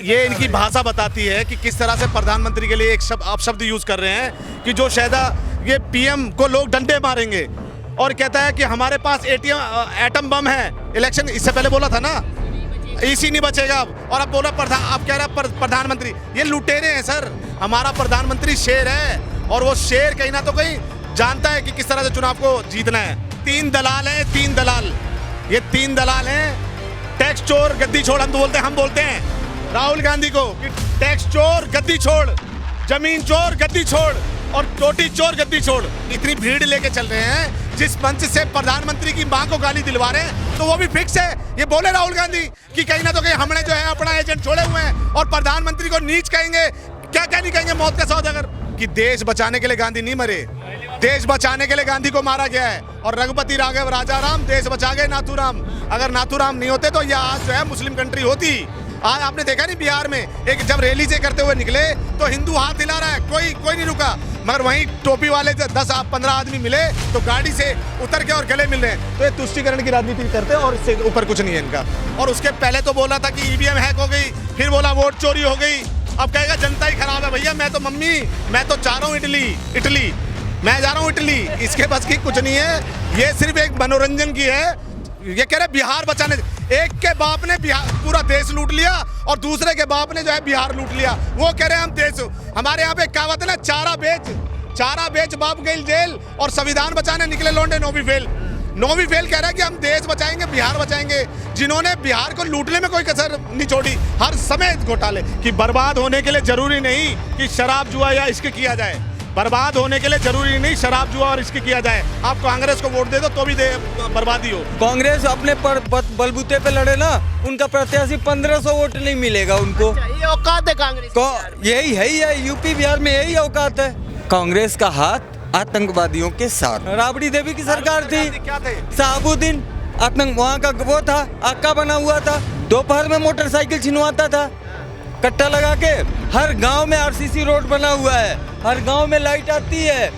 ये इनकी भाषा बताती है कि किस तरह से प्रधानमंत्री के लिए एक अपशब्द यूज कर रहे हैं कि जो शायद ये पीएम को लोग डंडे मारेंगे और कहता है कि हमारे पास एटम बम है। इलेक्शन इससे पहले बोला था ना इसी नहीं बचेगा और अब बोला अब कह रहा प्रधानमंत्री। ये लुटेरे हैं सर। हमारा प्रधानमंत्री शेर है और वो शेर कहीं ना तो कहीं जानता है कि किस तरह से चुनाव को जीतना है। 3 दलाल हैं, 3 दलाल। ये 3 दलाल हैं। टैक्स चोर गद्दी छोड़ हम बोलते हैं राहुल गांधी को कि टैक्स चोर गद्दी छोड़, जमीन चोर गद्दी छोड़ और रोटी चोर गद्दी छोड़। इतनी भीड़ लेके चल रहे हैं जिस मंच से प्रधानमंत्री की मां को गाली दिलवा रहे हैं तो वो भी फिक्स है। ये बोले राहुल गांधी कि कहीं ना तो कहीं हमने जो है अपना एजेंट छोड़े हुए हैं और प्रधानमंत्री को नीच कहेंगे। क्या नहीं कहेंगे मौत का सौदागर कि देश बचाने के लिए गांधी नहीं मरे, देश बचाने के लिए गांधी को मारा गया है। और रघुपति राघव राजा राम देश बचा गए नाथूराम। अगर नाथूराम नहीं होते तो यह आज जो है मुस्लिम कंट्री होती। आज आपने देखा नहीं बिहार में एक जब रैली से करते हुए निकले तो हिंदू हाथ हिला रहा है, कोई नहीं रुका। मगर वहीं टोपी वाले 10-15 आदमी मिले तो गाड़ी से उतर के और गले मिल रहे हैं। तो ये तुष्टीकरण की राजनीति करते हैं और इससे ऊपर कुछ नहीं है इनका। और उसके पहले तो बोला था कि ईवीएम हैक हो गई, फिर बोला वोट चोरी हो गई। अब कहेगा जनता ही खराब है। भैया मैं तो चाह रहा हूँ इटली, मैं जा रहा हूँ इटली। इसके बस की कुछ नहीं है। ये सिर्फ एक मनोरंजन की है। ये कह रहे बिहार बचाने, एक के बाप ने बिहार पूरा देश लूट लिया और दूसरे के बाप ने जो है बिहार लूट लिया। वो कह रहे हैं हम देश। हमारे यहाँ पे कहावत है ना, चारा बेच बाप गई जेल और संविधान बचाने निकले लौंडे नौवी फेल कह रहा है कि हम देश बचाएंगे, बिहार बचाएंगे। जिन्होंने बिहार को लूटने में कोई कसर नहीं छोड़ी, हर समय घोटाले की। बर्बाद होने के लिए जरूरी नहीं कि शराब जुआ या इश्क किया जाए। बर्बाद होने के लिए जरूरी नहीं शराब जुआ और इसकी किया जाए। आप कांग्रेस को वोट दे दो तो भी बर्बादी हो। कांग्रेस अपने बलबूते पे लड़े ना, उनका प्रत्याशी 1500 वोट नहीं मिलेगा उनको। ये औकात है कांग्रेस को। यही है यूपी बिहार में यही औकात है। कांग्रेस का हाथ आतंकवादियों के साथ। राबड़ी देवी की सरकार थी, शहाबुद्दीन आतंक वहाँ का वो था, आका बना हुआ था। दोपहर में मोटरसाइकिल छिनवाता था कट्टा लगा के। हर गांव में आरसीसी रोड बना हुआ है, हर गांव में लाइट आती है।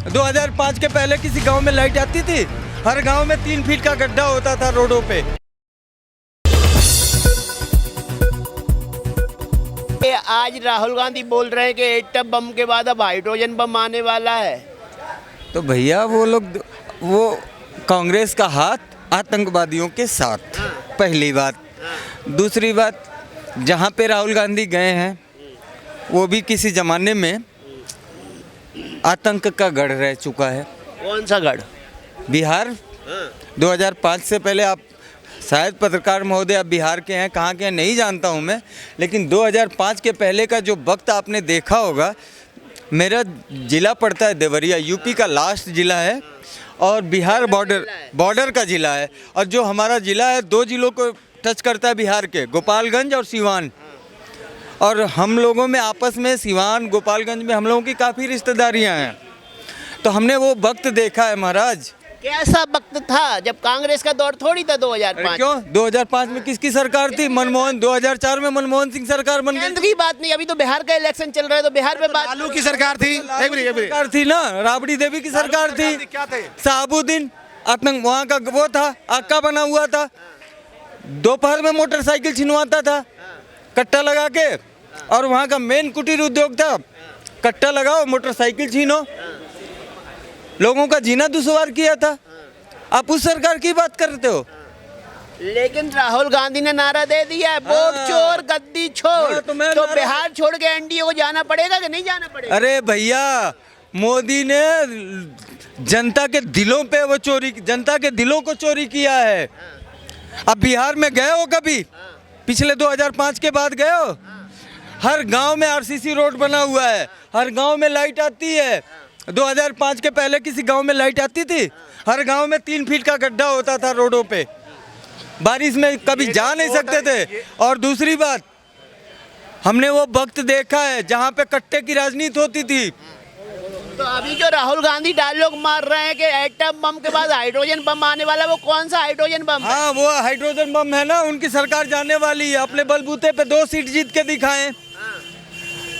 2005 के पहले किसी गांव में लाइट आती थी? हर गांव में 3 फीट का गड्ढा होता था रोडों पे। आज राहुल गांधी बोल रहे हैं कि एटम बम के बाद अब हाइड्रोजन बम आने वाला है। तो भैया वो कांग्रेस का हाथ आतंकवादियों के साथ, पहली बात। दूसरी बात, जहाँ पे राहुल गांधी गए हैं वो भी किसी ज़माने में आतंक का गढ़ रह चुका है। कौन सा गढ़? बिहार। 2005 से पहले, आप शायद पत्रकार महोदय आप बिहार के हैं, कहाँ के हैं नहीं जानता हूँ मैं, लेकिन 2005 के पहले का जो वक्त आपने देखा होगा। मेरा ज़िला पड़ता है देवरिया, यूपी का लास्ट ज़िला है और बिहार बॉर्डर का ज़िला है। और जो हमारा ज़िला है 2 ज़िलों को टच करता है बिहार के, गोपालगंज और सिवान। और हम लोगों में आपस में सिवान गोपालगंज में हम लोगों की काफ़ी रिश्तेदारियां हैं। तो हमने वो वक्त देखा है महाराज। कैसा वक्त था? जब कांग्रेस का दौर थोड़ी था 2005। क्यों? 2005 में किसकी सरकार थी? मनमोहन। 2004 में मनमोहन सिंह सरकार बन गई। की बात नहीं, अभी तो बिहार का इलेक्शन चल रहा है तो बिहार में बात। लालू की सरकार थी, सरकार थी ना, राबड़ी देवी की सरकार थी। शहाबुद्दीन आतंक वहाँ का वो था, आका बना हुआ था। दोपहर में मोटरसाइकिल छिनवाता था कट्टा लगा के। और वहाँ का मेन कुटीर उद्योग था, कट्टा लगाओ मोटरसाइकिल छीनो। लोगों का जीना दुश्वार किया था। आप उस सरकार की बात करते हो। लेकिन राहुल गांधी ने नारा दे दिया है, वोट चोर गद्दी छोड़। तो बिहार छोड़ के एनडीए को जाना पड़ेगा कि नहीं जाना पड़ेगा? अरे भैया, मोदी ने जनता के दिलों पे वो चोरी, जनता के दिलों को चोरी किया है। अब बिहार में गए हो कभी? पिछले 2005 के बाद गए हो? हर गांव में आरसीसी रोड बना हुआ है, हर गांव में लाइट आती है। 2005 के पहले किसी गांव में लाइट आती थी? हर गांव में 3 फीट का गड्ढा होता था रोडों पे, बारिश में कभी जा नहीं सकते थे। और दूसरी बात, हमने वो वक्त देखा है जहां पे कट्टे की राजनीति होती थी। तो अभी जो राहुल गांधी डायलॉग मार रहे हैं कि एटम बम के बाद हाइड्रोजन बम आने वाला, वो कौन सा हाइड्रोजन बम? हाँ, वो हाइड्रोजन बम है ना, उनकी सरकार जाने वाली है। अपने बलबूते पे 2 सीट जीत के दिखाएं।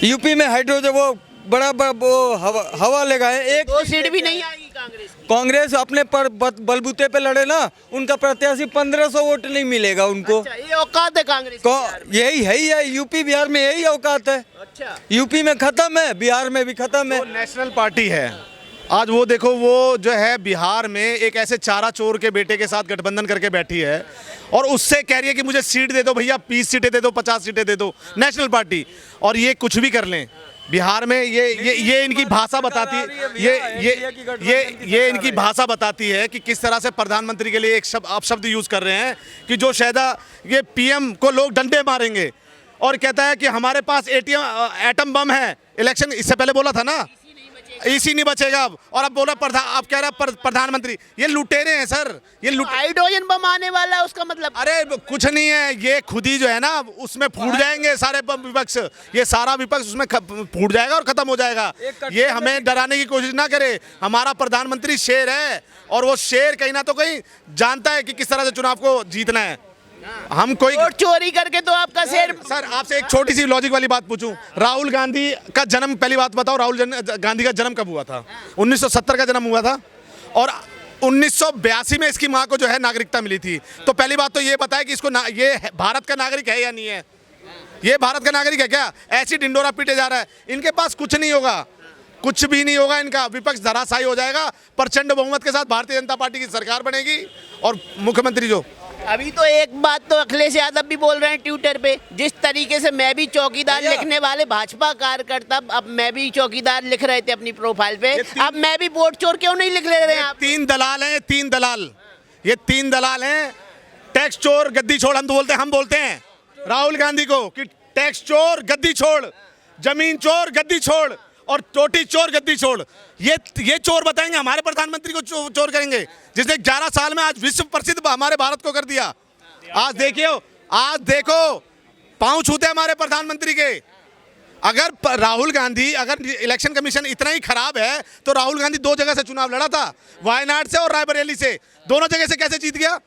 यूपी में हाइड्रोजन वो बड़ा वो हवा लगाए। 2 सीट भी नहीं आएगी कांग्रेस की? कांग्रेस अपने पर बलबूते पे लड़े ना, उनका प्रत्याशी 1500 वोट नहीं मिलेगा उनको। अच्छा, ये औकात है कांग्रेस की बिहार में। यही है यूपी बिहार में यही औकात है। अच्छा, यूपी में खत्म है, बिहार में भी खत्म है। वो नेशनल पार्टी है। आज वो देखो, वो जो है बिहार में एक ऐसे चारा चोर के बेटे के साथ गठबंधन करके बैठी है और उससे कह रही है कि मुझे सीट दे दो भैया, 20 सीटें दे दो, 50 सीटें दे दो, नेशनल पार्टी। और ये कुछ भी कर लें बिहार में, ये इनकी भाषा बताती है, ये इनकी भाषा बताती है कि किस तरह से प्रधानमंत्री के लिए एक अपशब्द यूज कर रहे हैं कि जो शायद ये पीएम को लोग डंडे मारेंगे और कहता है कि हमारे पास एटम बम है। इलेक्शन इससे पहले बोला था ना, इसी नहीं बचेगा अब, और अब बोला अब कह रहा प्रधानमंत्री। ये लुटेरे हैं सर, ये हाइड्रोजन बम आने वाला है, उसका मतलब? अरे कुछ नहीं है, ये खुद ही जो है ना उसमें फूट जाएंगे सारे विपक्ष, ये सारा विपक्ष उसमें फूट जाएगा और खत्म हो जाएगा। ये हमें डराने की कोशिश ना करे। हमारा प्रधानमंत्री शेर है और वो शेर कहीं ना तो कहीं जानता है कि किस तरह से चुनाव को जीतना है। हम कोई वोट चोरी करके तो आपका शेर। सर आपसे एक छोटी सी लॉजिक वाली बात पूछूं, राहुल गांधी का जन्म, पहली बात बताओ, राहुल गांधी का जन्म कब हुआ था? 1970 का जन्म हुआ था और 1982 में इसकी मां को जो है नागरिकता मिली थी। तो पहली बात तो ये बताए कि इसको ये भारत का नागरिक है या नहीं है? ये भारत का नागरिक है क्या? ऐसी ढिंडोरा पीटे जा रहा है। इनके पास कुछ नहीं होगा, कुछ भी नहीं होगा इनका। विपक्ष धराशायी हो जाएगा, प्रचंड बहुमत के साथ भारतीय जनता पार्टी की सरकार बनेगी और मुख्यमंत्री जो अभी तो एक बात तो अखिलेश यादव भी बोल रहे हैं ट्विटर पे, जिस तरीके से मैं भी चौकीदार लिखने वाले भाजपा कार्यकर्ता, अब मैं भी चौकीदार लिख रहे थे अपनी प्रोफाइल पे, अब मैं भी वोट चोर क्यों नहीं लिख ले रहे हैं आप? 3 दलाल हैं, 3 दलाल, ये 3 दलाल हैं। टैक्स चोर गद्दी छोड़, हम बोलते हैं राहुल गांधी को कि टैक्स चोर गद्दी छोड़, जमीन चोर गद्दी छोड़ और टोटी चोर गद्दी छोड़। ये चोर बताएंगे हमारे प्रधानमंत्री को चोर करेंगे, जिसने 11 साल में आज विश्व प्रसिद्ध हमारे भारत को कर दिया। आज देखो पांव छूते हमारे प्रधानमंत्री के। अगर राहुल गांधी, अगर इलेक्शन कमीशन इतना ही खराब है तो राहुल गांधी 2 जगह से चुनाव लड़ा था, वायनाड से और रायबरेली से। दोनों जगह से कैसे जीत गया?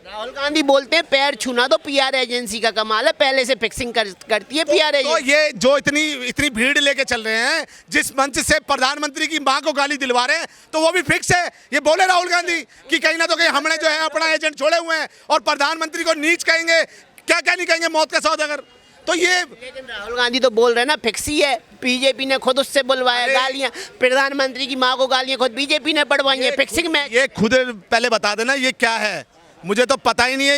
राहुल गांधी बोलते हैं पैर छूना तो पीआर एजेंसी का कमाल है, पहले से फिक्सिंग करती है पीआर एजेंसी। तो ये जो इतनी भीड़ लेके चल रहे हैं, जिस मंच से प्रधानमंत्री की मां को गाली दिलवा रहे हैं, तो वो भी फिक्स है। ये बोले राहुल गांधी कि कहीं ना तो कहीं हमने जो है अपना एजेंट छोड़े हुए हैं और प्रधानमंत्री को नीच कहेंगे, क्या क्या नहीं कहेंगे, मौत का सौदागर। तो ये लेकिन राहुल गांधी तो बोल रहे हैं ना फिक्स ही है, बीजेपी ने खुद उससे बुलवाया गालियां, प्रधानमंत्री की मां को गालियां खुद बीजेपी ने पढ़वाई है फिक्सिंग में। ये खुद पहले बता देना ये क्या है, मुझे तो पता ही नहीं है।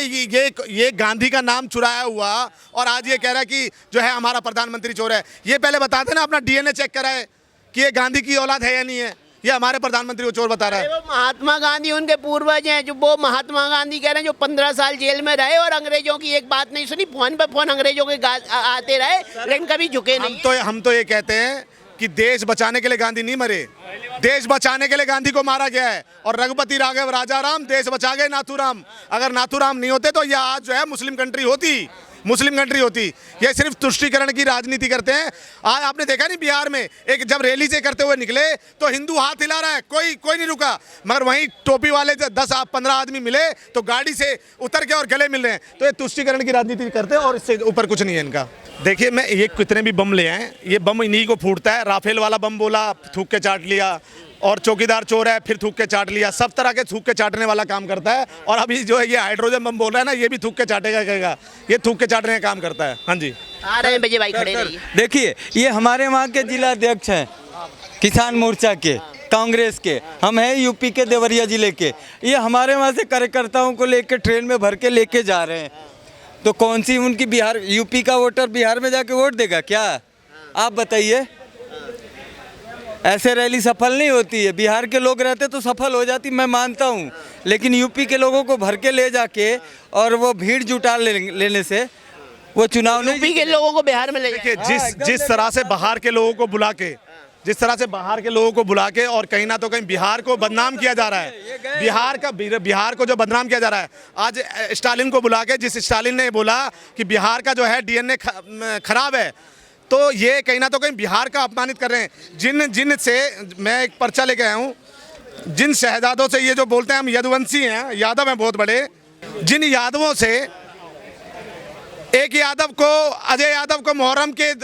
ये गांधी का नाम चुराया हुआ और आज ये कह रहा है कि जो है हमारा प्रधानमंत्री चोर है। ये पहले बता देना, अपना डीएनए चेक कराए कि ये गांधी की औलाद है या नहीं है। ये हमारे प्रधानमंत्री को चोर बता रहा है। वो महात्मा गांधी उनके पूर्वज हैं, जो वो महात्मा गांधी कह रहे हैं जो 15 साल जेल में रहे और अंग्रेजों की एक बात नहीं सुनी, फोन पे फोन अंग्रेजों के आते रहे लेकिन कभी झुके नहीं। हम तो ये कहते हैं कि देश बचाने के लिए गांधी नहीं मरे, देश बचाने के लिए गांधी को मारा गया है। और रघुपति राघव राजा राम देश बचा गए नाथूराम। अगर नाथूराम नहीं होते तो यह आज जो है मुस्लिम कंट्री होती। ये सिर्फ तुष्टीकरण की राजनीति करते हैं। आज आपने देखा नहीं बिहार में एक जब रैली से करते हुए निकले तो हिंदू हाथ हिला रहा है, कोई नहीं रुका, मगर वहीं टोपी वाले 10-15 आदमी मिले तो गाड़ी से उतर के और गले मिल रहे हैं। तो ये तुष्टीकरण की राजनीति करते हैं और इससे ऊपर कुछ नहीं है इनका। देखिए, मैं ये कितने भी बम ले आए, ये बम इन्हीं को फूटता है। राफेल वाला बम बोला, थूक के चाट लिया, और चौकीदार चोर है, फिर थूक के चाट लिया। सब तरह के थूक के चाटने वाला काम करता है। और अभी जो है ये हाइड्रोजन बम बोल रहा है ना, ये भी थूक के चाटेगा कहेगा, ये थूक के चाटने का काम करता है। हाँ जी, आ रहे हैं विजय भाई, खड़े रहिए। देखिए, ये हमारे वहाँ के जिला अध्यक्ष हैं किसान मोर्चा के, कांग्रेस के। हम हैं यूपी के देवरिया जिले के। ये हमारे वहाँ से कार्यकर्ताओं को लेकर ट्रेन में भर के लेके जा रहे हैं। तो कौन सी उनकी बिहार, यूपी का वोटर बिहार में जाके वोट देगा क्या? आप बताइए। ऐसे रैली सफल नहीं होती है। बिहार के लोग रहते तो सफल हो जाती, मैं मानता हूँ, लेकिन यूपी के लोगों को भर के ले जाके और वो भीड़ जुटा लेने से वो चुनाव नहीं। यूपी के लोगों को बिहार में ले देखिए, जिस तरह से बाहर के लोगों को बुला के और कहीं ना तो कहीं बिहार को बदनाम किया जा रहा है। बिहार को जो बदनाम किया जा रहा है, आज स्टालिन को बुला के, जिस स्टालिन ने बोला कि बिहार का जो है डीएनए खराब है, तो ये कहीं ना तो कहीं बिहार का अपमानित कर रहे हैं। जिन से मैं एक पर्चा लेके आया हूँ, जिन शहजादों से ये जो बोलते हैं हम यदुवंशी हैं, यादव हैं बहुत बड़े, जिन यादवों से एक यादव को, अजय यादव को मुहर्रम के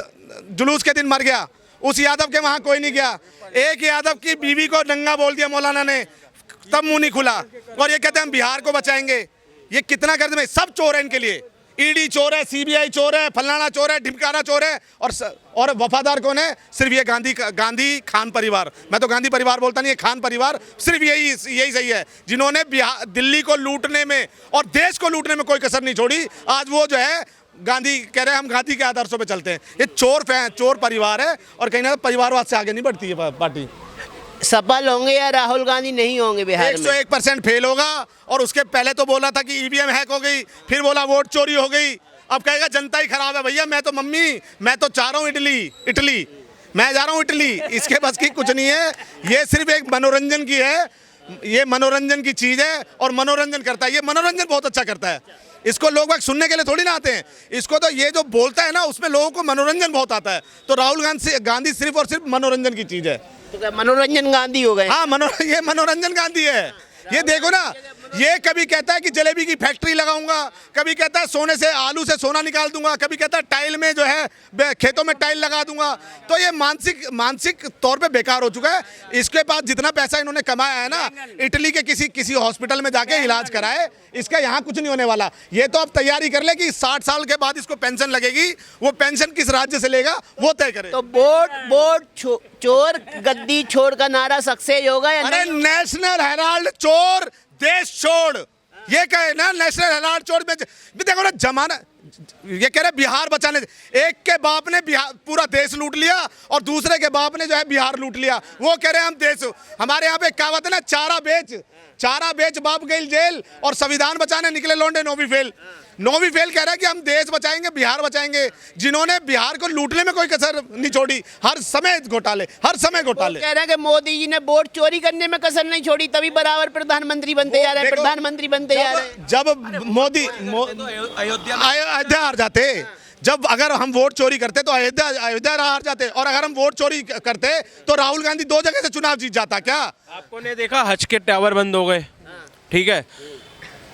जुलूस के दिन मर गया, उस यादव के वहां कोई नहीं गया। एक यादव की बीवी को नंगा बोल दिया मौलाना ने, तब मुंह नहीं खुला, और ये कहते हैं हम बिहार को बचाएंगे। ये कितना कर दे, सब चोर है इनके लिए। ईडी चोर है, सीबीआई चोर है, फलाना चोर है, ढिमकाना चोर है, और वफादार कौन है? सिर्फ ये गांधी खान परिवार। मैं तो गांधी परिवार बोलता नहीं, ये खान परिवार। सिर्फ यही सही है, जिन्होंने दिल्ली को लूटने में और देश को लूटने में कोई कसर नहीं छोड़ी। आज वो जो है गांधी कह रहे हैं हम गांधी के आदर्शों पे चलते हैं। ये चोर परिवार है, और कहीं ना परिवारवाद से आगे नहीं बढ़ती है पार्टी। सफल होंगे या राहुल गांधी नहीं होंगे बिहार में? 101% फेल होगा। और उसके पहले तो बोला था कि ईवीएम हैक हो गई, फिर बोला वोट चोरी हो गई, अब कहेगा जनता ही खराब है। भैया मैं तो चाह रहा हूँ इटली, मैं जा रहा हूँ इटली। इसके बस की कुछ नहीं है, ये सिर्फ एक मनोरंजन की है, ये मनोरंजन की चीज़ है, और मनोरंजन करता है। ये मनोरंजन बहुत अच्छा करता है, इसको लोग बाग सुनने के लिए थोड़ी ना आते हैं। इसको तो ये जो बोलता है ना, उसमें लोगों को मनोरंजन बहुत आता है। तो राहुल गांधी सिर्फ और सिर्फ मनोरंजन की चीज़ है। तो क्या मनोरंजन गांधी हो गए? हाँ, ये मनोरंजन गांधी है। ये देखो ना, ये कभी कहता है कि जलेबी की फैक्ट्री लगाऊंगा, कभी कहता है आलू से सोना निकाल दूंगा, कभी कहता है टाइल में जो है खेतों में टाइल लगा दूंगा। तो ये मानसिक तौर पे बेकार हो चुका है। इसके पास जितना पैसा इन्होंने कमाया है ना, इटली के किसी हॉस्पिटल में जाके इलाज कराए, इसका यहाँ कुछ नहीं होने वाला। ये तो अब तैयारी कर ले कि 60 साल के बाद इसको पेंशन लगेगी, वो पेंशन किस राज्य से लेगा वो तय करे। तो वोट चोर गद्दी छोड़ का नारा सक्सेस होगा या अरे नहीं? नेशनल हेराल्ड चोर, देश छोड़, ये कहे ना, नेशनल हेराल्ड चोर में देखो ना जमाना। ये कह रहे बिहार बचाने, एक के बाप ने पूरा देश लूट लिया और दूसरे के बाप ने जो है बिहार लूट लिया। वो कह रहे हैं हम देश, हमारे यहाँ पे कहावत है ना, चारा बेच बाप गई जेल, और संविधान बचाने निकले लौंडे नौवीं फेल कह रहा है कि हम देश बचाएंगे, बिहार बचाएंगे। जिन्होंने बिहार को लूटने में कोई कसर नहीं छोड़ी, हर समय घोटाले। कह रहे हैं कि मोदी जी ने वोट चोरी करने में कसर नहीं छोड़ी, तभी बराबर प्रधानमंत्री बनते जा रहे हैं। जब मोदी अयोध्या हार जाते, जब अगर हम वोट चोरी करते तो अयोध्या हार जाते, और अगर हम वोट चोरी करते तो राहुल गांधी 2 जगह से चुनाव जीत जाता। क्या आपको नहीं देखा, हज के टावर बंद हो गए, ठीक है,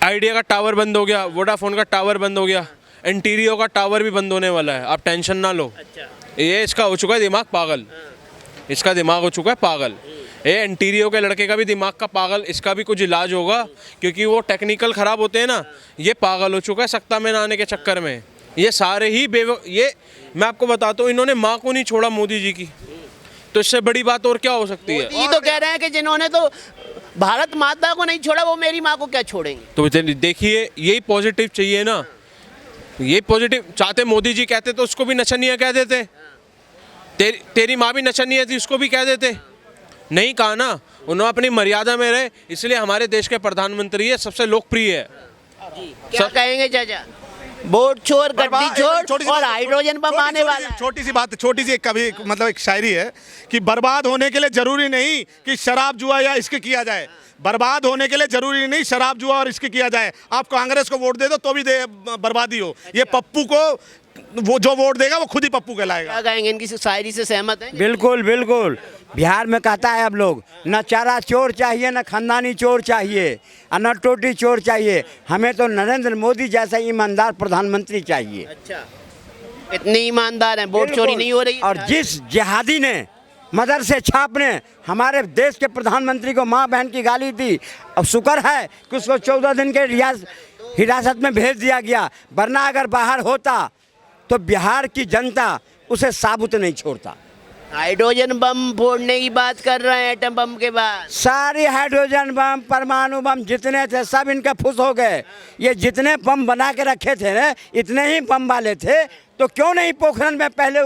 आइडिया का टावर बंद हो गया, वोडाफोन का टावर बंद हो गया, इंटीरियो का टावर भी बंद होने वाला है, आप टेंशन ना लो। ये इसका हो चुका है दिमाग पागल, इसका दिमाग हो चुका है पागल। ये इंटीरियो के लड़के का भी दिमाग का पागल, इसका भी कुछ इलाज होगा, क्योंकि वो टेक्निकल ख़राब होते हैं ना। ये पागल हो चुका है सत्ता में ना आने के चक्कर में। ये सारे ही ये मैं आपको बताता हूँ, इन्होंने माँ को नहीं छोड़ा मोदी जी की, तो इससे बड़ी बात और क्या हो सकती है? ये तो कह रहे हैं कि जिन्होंने तो भारत माता को नहीं छोड़ा, वो मेरी माँ को क्या छोड़ेंगे? तो देखिए, यही पॉजिटिव चाहिए ना, ये पॉजिटिव चाहते। मोदी जी कहते तो उसको भी नचनिया कह देते, तेरी माँ भी नचनिया थी उसको भी कह देते। नहीं कहा ना, उन्होंने अपनी मर्यादा में रहे, इसलिए हमारे देश के प्रधानमंत्री है, सबसे लोकप्रिय है। क्या कहेंगे चाचा? वोट चोर, गड्डी चोर और हाइड्रोजन बम आने वाला है। छोटी सी कभी मतलब एक शायरी है कि बर्बाद होने के लिए जरूरी नहीं कि शराब जुआ या इश्क किया जाए, बर्बाद होने के लिए जरूरी नहीं शराब जुआ और इश्क किया जाए। आप कांग्रेस को वोट दे दो तो भी बर्बादी हो। ये पप्पू को वो जो वोट देगा वो खुद ही पप्पू कहलाएगा। क्या कहेंगे, इनकी शायरी से सहमत हैं? बिल्कुल। बिहार में कहता है अब लोग, न चारा चोर चाहिए, न खानदानी चोर चाहिए, और न टोटी चोर चाहिए, हमें तो नरेंद्र मोदी जैसा ईमानदार प्रधानमंत्री चाहिए। अच्छा, इतने ईमानदार हैं, वोट चोरी नहीं हो रही। और जिस जिहादी ने मदरसे छाप ने हमारे देश के प्रधानमंत्री को माँ बहन की गाली दी, अब शुक्र है कि उसको 14 दिन के हिरासत में भेज दिया गया, वरना अगर बाहर होता तो बिहार की जनता उसे साबुत नहीं छोड़ता। हाइड्रोजन बम फोड़ने की बात कर रहे हैं, एटम बम के बाद सारी हाइड्रोजन बम, परमाणु बम जितने थे सब इनके फुस हो गए। ये जितने बम बना के रखे थे ना, इतने ही बम वाले थे, तो क्यों नहीं पोखरण में पहले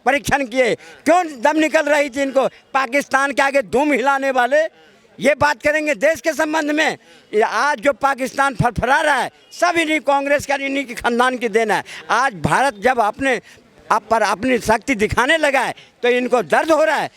परीक्षण किए? क्यों दम निकल रही थी इनको? पाकिस्तान के आगे दुम हिलाने वाले। ये बात करेंगे देश के संबंध में। आज जो पाकिस्तान फरफरा रहा है, सब इन्हीं कांग्रेस का, इन्हीं की खानदान की देन है। आज भारत जब अपनी शक्ति दिखाने लगा है तो इनको दर्द हो रहा है